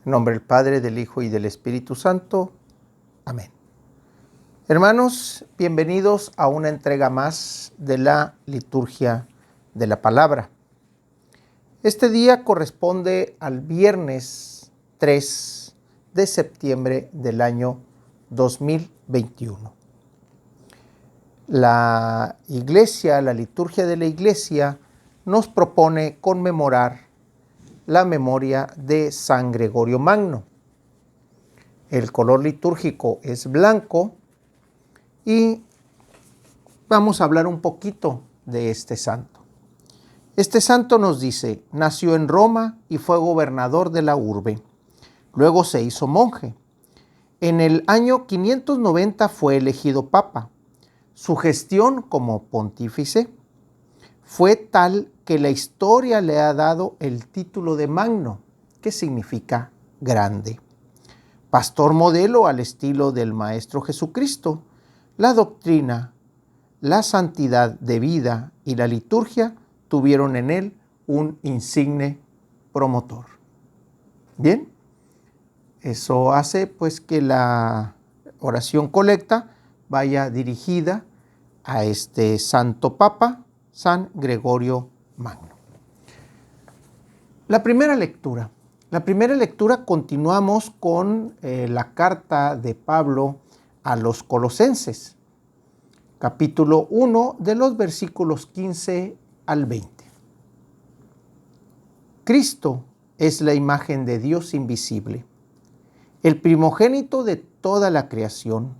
En nombre del Padre, del Hijo y del Espíritu Santo. Amén. Hermanos, bienvenidos a una entrega más de la liturgia de la palabra. Este día corresponde al viernes 3 de septiembre del año 2021. La Iglesia, la liturgia de la Iglesia, nos propone conmemorar la memoria de San Gregorio Magno. El color litúrgico es blanco y vamos a hablar un poquito de este santo. Este santo nos dice, nació en Roma y fue gobernador de la urbe. Luego se hizo monje. En el año 590 fue elegido papa. Su gestión como pontífice fue tal que la historia le ha dado el título de Magno, que significa grande. Pastor modelo al estilo del Maestro Jesucristo, la doctrina, la santidad de vida y la liturgia tuvieron en él un insigne promotor. Bien, eso hace pues que la oración colecta vaya dirigida a este santo papa, San Gregorio Magno. La primera lectura continuamos con la carta de Pablo a los Colosenses, capítulo 1 de los versículos 15 al 20. Cristo es la imagen de Dios invisible, el primogénito de toda la creación,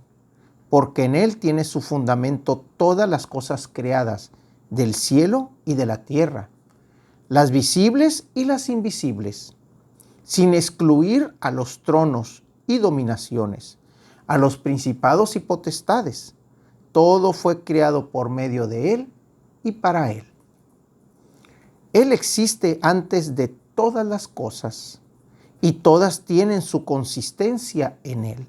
porque en él tiene su fundamento todas las cosas creadas del cielo y de la tierra, las visibles y las invisibles, sin excluir a los tronos y dominaciones, a los principados y potestades. Todo fue creado por medio de él y para él. Él existe antes de todas las cosas y todas tienen su consistencia en él.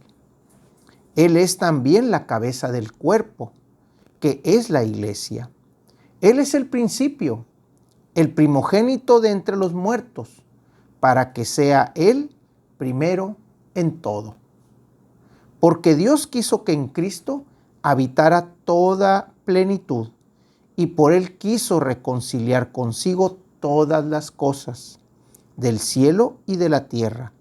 Él es también la cabeza del cuerpo, que es la Iglesia. Él es el principio, el primogénito de entre los muertos, para que sea Él primero en todo. Porque Dios quiso que en Cristo habitara toda plenitud, y por Él quiso reconciliar consigo todas las cosas, del cielo y de la tierra,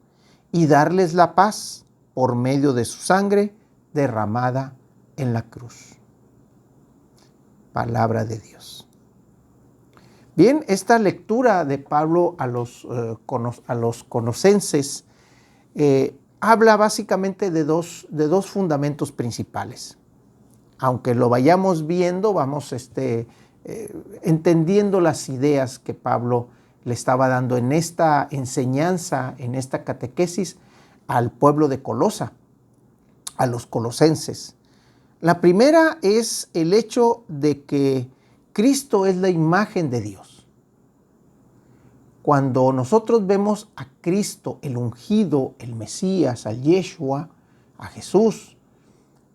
y darles la paz por medio de su sangre derramada en la cruz. Palabra de Dios. Bien, esta lectura de Pablo a los colosenses habla básicamente de dos fundamentos principales. Aunque lo vayamos viendo, vamos entendiendo las ideas que Pablo le estaba dando en esta enseñanza, en esta catequesis al pueblo de Colosa, a los colosenses. La primera es el hecho de que Cristo es la imagen de Dios. Cuando nosotros vemos a Cristo, el ungido, el Mesías, al Yeshua, a Jesús,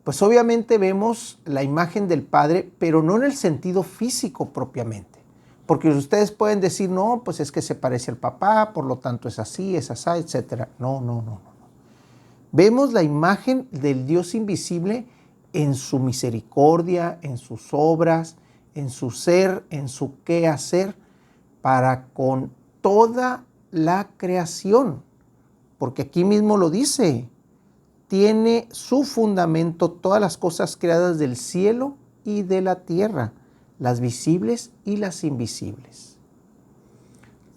pues obviamente vemos la imagen del Padre, pero no en el sentido físico propiamente. Porque ustedes pueden decir, no, pues es que se parece al papá, por lo tanto es así, etc. No. Vemos la imagen del Dios invisible en su misericordia, en sus obras, en su ser, en su qué hacer para con toda la creación. Porque aquí mismo lo dice, tiene su fundamento todas las cosas creadas del cielo y de la tierra, las visibles y las invisibles.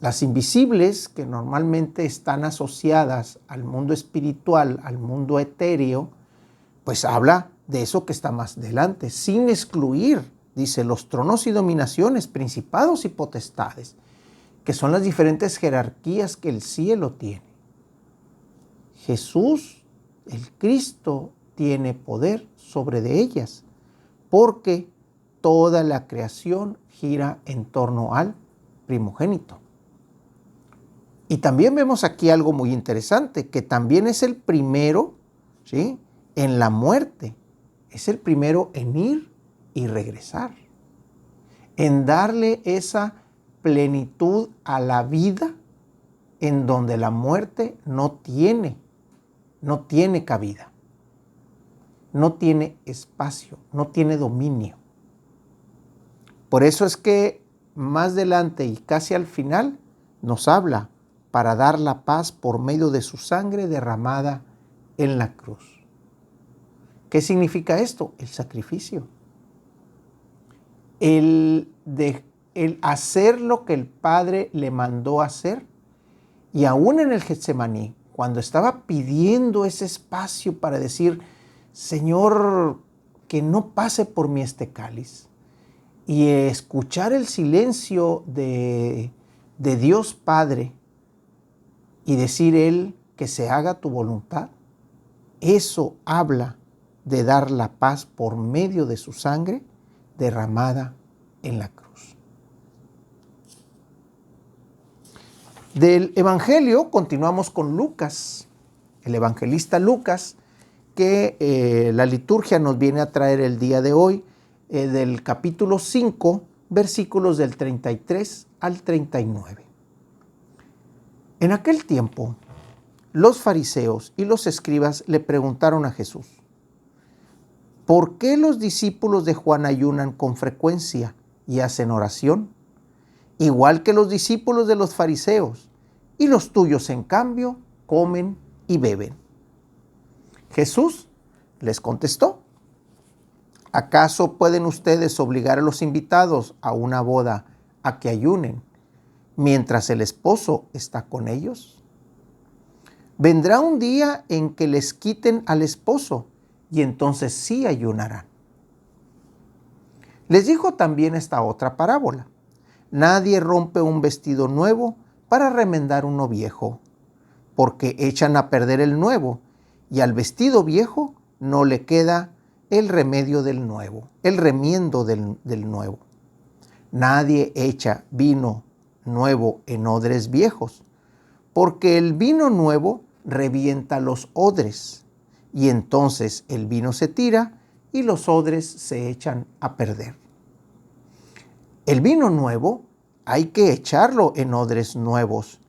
Las invisibles, que normalmente están asociadas al mundo espiritual, al mundo etéreo, pues habla de eso que está más adelante, sin excluir, dice, los tronos y dominaciones, principados y potestades, que son las diferentes jerarquías que el cielo tiene. Jesús, el Cristo, tiene poder sobre de ellas, porque toda la creación gira en torno al primogénito. Y también vemos aquí algo muy interesante, que también es el primero, ¿sí?, en la muerte. Es el primero en ir y regresar, en darle esa plenitud a la vida en donde la muerte no tiene cabida, no tiene espacio, no tiene dominio. Por eso es que más adelante y casi al final nos habla para dar la paz por medio de su sangre derramada en la cruz. ¿Qué significa esto? El sacrificio. El hacer lo que el Padre le mandó hacer. Y aún en el Getsemaní, cuando estaba pidiendo ese espacio para decir, Señor, que no pase por mí este cáliz, y escuchar el silencio de Dios Padre y decir Él que se haga tu voluntad, eso habla de dar la paz por medio de su sangre derramada en la cruz. Del Evangelio continuamos con Lucas, el evangelista Lucas, que la liturgia nos viene a traer el día de hoy, del capítulo 5, versículos del 33 al 39. En aquel tiempo, los fariseos y los escribas le preguntaron a Jesús, ¿por qué los discípulos de Juan ayunan con frecuencia y hacen oración, igual que los discípulos de los fariseos, y los tuyos, en cambio, comen y beben? Jesús les contestó, ¿acaso pueden ustedes obligar a los invitados a una boda a que ayunen mientras el esposo está con ellos? Vendrá un día en que les quiten al esposo y entonces sí ayunarán. Les dijo también esta otra parábola. Nadie rompe un vestido nuevo para remendar uno viejo, porque echan a perder el nuevo y al vestido viejo no le queda el remiendo del nuevo. Nadie echa vino nuevo en odres viejos, porque el vino nuevo revienta los odres, y entonces el vino se tira y los odres se echan a perder. El vino nuevo hay que echarlo en odres nuevos,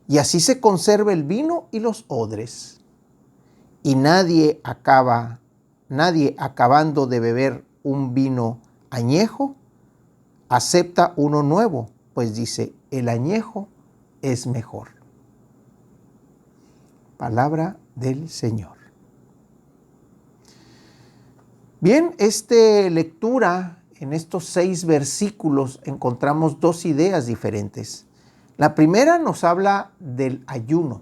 y así se conserva el vino y los odres. Y nadie acabando de beber un vino añejo, acepta uno nuevo, pues dice, el añejo es mejor. Palabra del Señor. Bien, esta lectura, en estos 6 versículos encontramos 2 ideas diferentes. La primera nos habla del ayuno.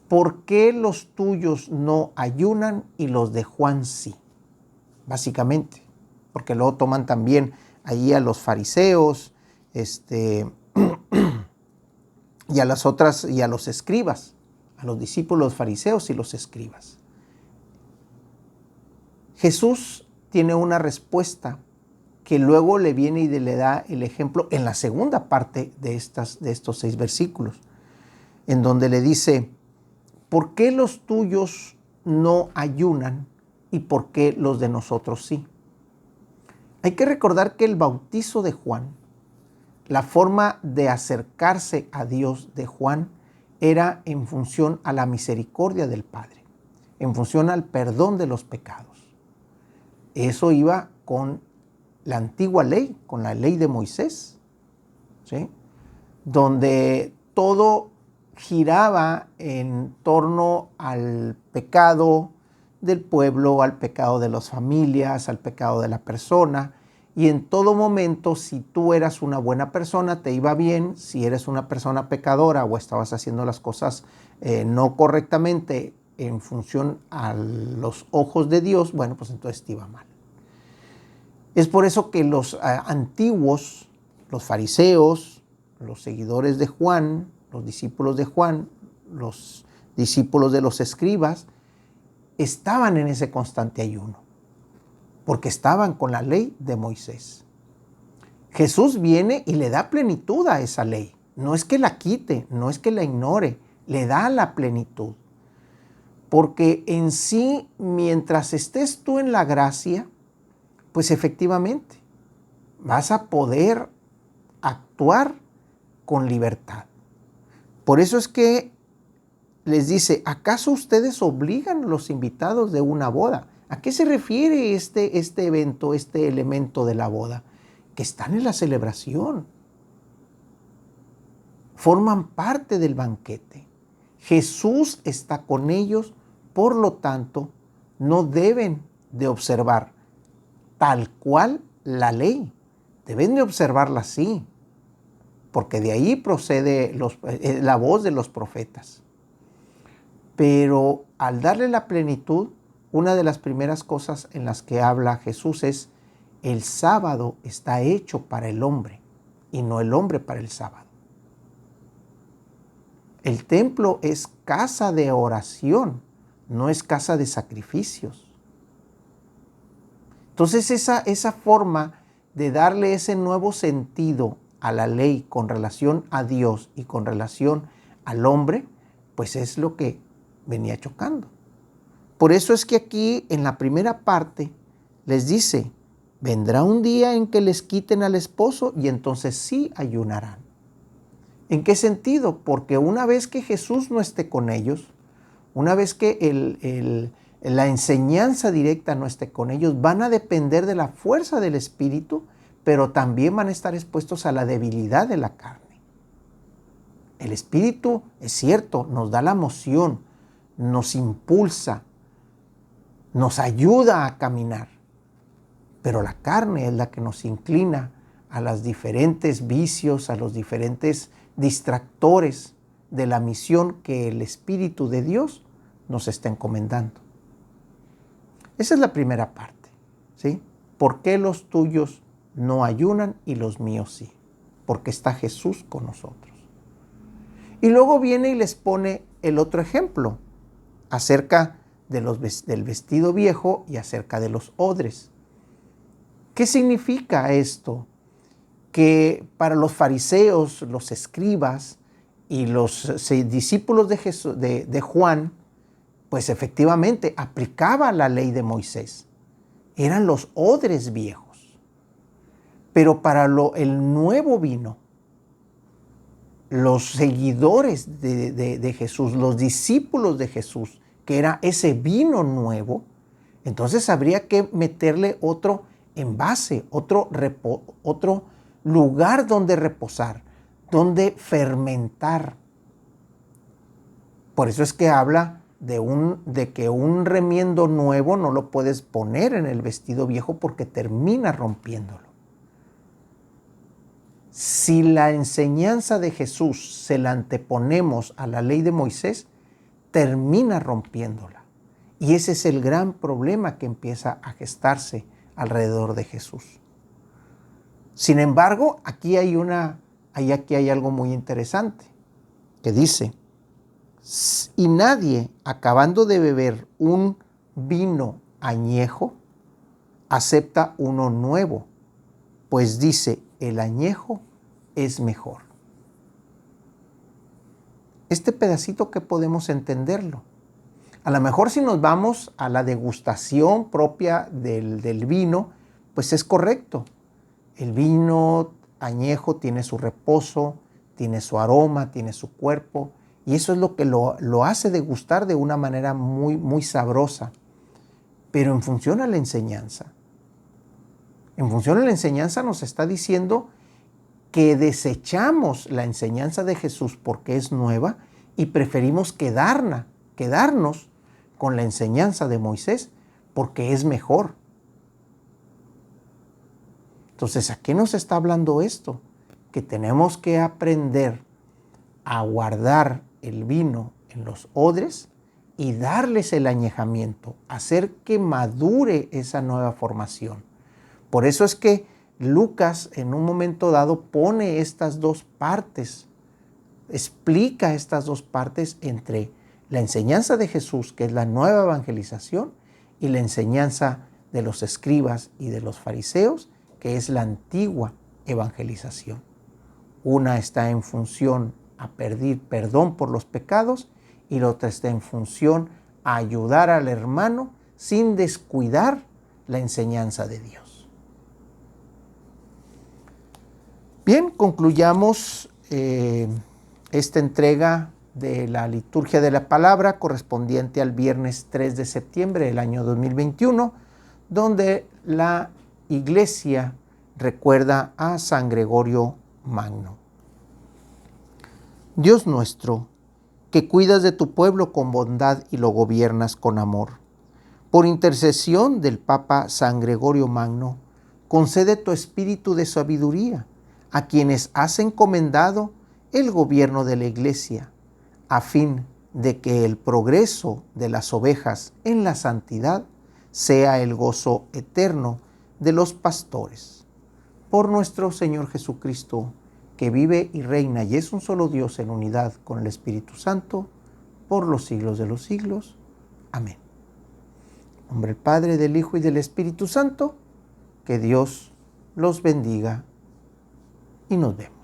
¿Por qué los tuyos no ayunan y los de Juan sí? Básicamente, porque luego toman también allí a los fariseos, y a las otras, y a los escribas, a los discípulos fariseos y los escribas. Jesús tiene una respuesta que luego le viene y le da el ejemplo en la segunda parte de estos 6 versículos, en donde le dice, ¿por qué los tuyos no ayunan y por qué los de nosotros sí? Hay que recordar que el bautizo de Juan, la forma de acercarse a Dios de Juan, era en función a la misericordia del Padre, en función al perdón de los pecados. Eso iba con la antigua ley, con la ley de Moisés, ¿sí? Donde todo giraba en torno al pecado del pueblo, al pecado de las familias, al pecado de la persona. Y en todo momento, si tú eras una buena persona, te iba bien. Si eres una persona pecadora o estabas haciendo las cosas no correctamente en función a los ojos de Dios, bueno, pues entonces te iba mal. Es por eso que los antiguos, los fariseos, los seguidores de Juan, los discípulos de Juan, los discípulos de los escribas, estaban en ese constante ayuno, porque estaban con la ley de Moisés. Jesús viene y le da plenitud a esa ley. No es que la quite, no es que la ignore, le da la plenitud. Porque en sí, mientras estés tú en la gracia, pues efectivamente vas a poder actuar con libertad. Por eso es que les dice, ¿acaso ustedes obligan a los invitados de una boda? ¿A qué se refiere este evento, este elemento de la boda? Que están en la celebración. Forman parte del banquete. Jesús está con ellos, por lo tanto, no deben de observar tal cual la ley. Deben de observarla así, porque de ahí procede la voz de los profetas. Pero al darle la plenitud, una de las primeras cosas en las que habla Jesús es: el sábado está hecho para el hombre y no el hombre para el sábado. El templo es casa de oración, no es casa de sacrificios. Entonces esa forma de darle ese nuevo sentido a la ley con relación a Dios y con relación al hombre, pues es lo que venía chocando. Por eso es que aquí en la primera parte les dice: vendrá un día en que les quiten al esposo y entonces sí ayunarán. ¿En qué sentido? Porque una vez que Jesús no esté con ellos, una vez que la enseñanza directa no esté con ellos, van a depender de la fuerza del Espíritu, pero también van a estar expuestos a la debilidad de la carne. El Espíritu, es cierto, nos da la moción, nos impulsa, nos ayuda a caminar, pero la carne es la que nos inclina a los diferentes vicios, a los diferentes distractores de la misión que el Espíritu de Dios nos está encomendando. Esa es la primera parte, ¿sí? ¿Por qué los tuyos no ayunan y los míos sí? Porque está Jesús con nosotros. Y luego viene y les pone el otro ejemplo acerca del vestido viejo y acerca de los odres. ¿Qué significa esto? Que para los fariseos, los escribas y los discípulos de Juan, pues efectivamente aplicaba la ley de Moisés. Eran los odres viejos. Pero para el nuevo vino, los seguidores de Jesús, los discípulos de Jesús, que era ese vino nuevo, entonces habría que meterle otro envase, otro lugar donde reposar, donde fermentar. Por eso es que habla de que un remiendo nuevo no lo puedes poner en el vestido viejo porque termina rompiéndolo. Si la enseñanza de Jesús se la anteponemos a la ley de Moisés, termina rompiéndola. Y ese es el gran problema que empieza a gestarse alrededor de Jesús. Sin embargo, aquí hay algo muy interesante que dice: y nadie, acabando de beber un vino añejo, acepta uno nuevo, pues dice, el añejo es mejor. Este pedacito, ¿qué podemos entenderlo? A lo mejor si nos vamos a la degustación propia del vino, pues es correcto. El vino añejo tiene su reposo, tiene su aroma, tiene su cuerpo, y eso es lo que lo hace degustar de una manera muy, muy sabrosa. Pero en función a la enseñanza, nos está diciendo que desechamos la enseñanza de Jesús porque es nueva y preferimos quedarnos con la enseñanza de Moisés porque es mejor. Entonces, ¿a qué nos está hablando esto? Que tenemos que aprender a guardar el vino en los odres y darles el añejamiento, hacer que madure esa nueva formación. Por eso es que Lucas en un momento dado pone estas dos partes, explica estas dos partes entre la enseñanza de Jesús, que es la nueva evangelización, y la enseñanza de los escribas y de los fariseos, que es la antigua evangelización. Una está en función a pedir perdón por los pecados y la otra está en función a ayudar al hermano sin descuidar la enseñanza de Dios. Bien, concluyamos esta entrega de la liturgia de la palabra correspondiente al viernes 3 de septiembre del año 2021, donde la Iglesia recuerda a San Gregorio Magno. Dios nuestro, que cuidas de tu pueblo con bondad y lo gobiernas con amor, por intercesión del Papa San Gregorio Magno, concede tu espíritu de sabiduría a quienes has encomendado el gobierno de la Iglesia, a fin de que el progreso de las ovejas en la santidad sea el gozo eterno de los pastores. Por nuestro Señor Jesucristo, que vive y reina y es un solo Dios en unidad con el Espíritu Santo, por los siglos de los siglos. Amén. En nombre del Padre, del Hijo y del Espíritu Santo, que Dios los bendiga y nos vemos.